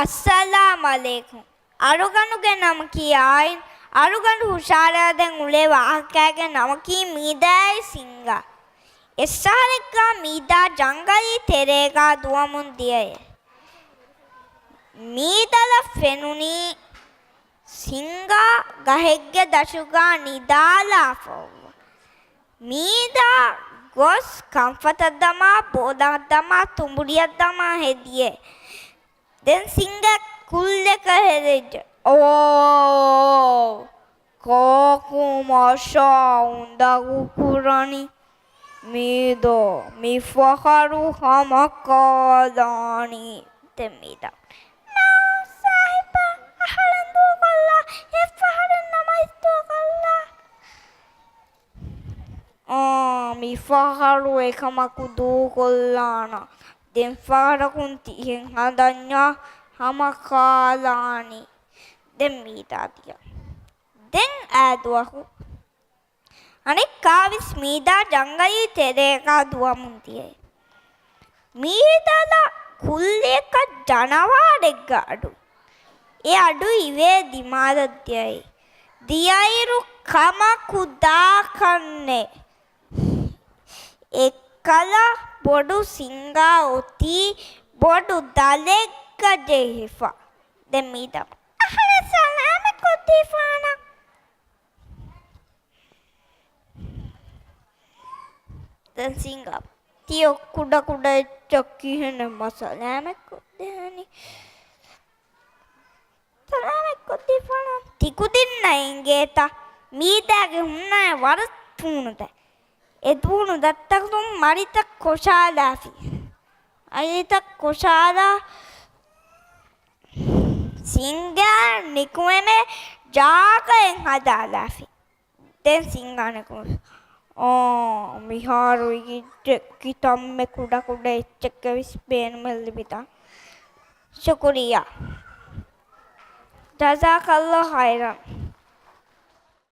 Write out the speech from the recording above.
अस्सलाम वालेकुम අරුගණු ගැනම කියයි අරුගණු හුෂාරා දැන් උලේ වාහකයාගේ නම කී මීදායි සිංගා එස්සාරෙක්ගා මීදා ජංගලී තෙරේගා දුවමුන්දියය මීදල ෆෙනුනි සිංගා ගහෙග්ගේ දශුගා නිදාලාෆොව්ව මීදා ගොස් කම්ෆතක් දමා බෝදක් දමා තුඹුරියක් දමා හෙදියේ දැන් සිංගා කුල්ලක හෙදෙජ්ජ ඕ කෝකු මාෂා උන්දගු කුරණි මීදෝ මිෆහරු හමකාදානි තෙමීදා නෝ සාහිබා අහලන් දුකොල්ලා එෆහරන් නමයිස්තු කොල්ලා මිෆහරු එකමකු දුකොල්ලාන දෙන් ෆහරකුන් තිහෙන් හදඤ්ඤා හමකාලානි දෙමීදා දිය දෙන් ආදුවහු අනෙක් කාවිස් මීදා ජංගලී තෙරේකා දුවමුන්තියේ මීදලා කුල්ලේක ජනවාරෙක් අඩු ඒ අඩු ඉවේ දිමාදත්‍යයි දියයිරු කම කුදා කන්නේ එක්කල බොඩු සිංගා ඔති බොඩු දලෙක්ක ජෙහිෆා දෙමීදා අහල සලාම කුතිෆානා dan singgap tio kuda cokki hene masalah mekko dehani salame kotti fana tikudinna ingeta meedage hunna warat punuda e punu dattaktum marita koshalafi ayita koshala singa nikueme jaakaen hadalafi den singa nikum මිහාරු කිතම්මෙ කුඩ කුඩ එච්චක විස්පේන මෙල්ලිපිතා ශුක්‍රියා ජසාකල්ලාහ් ඛෛරන්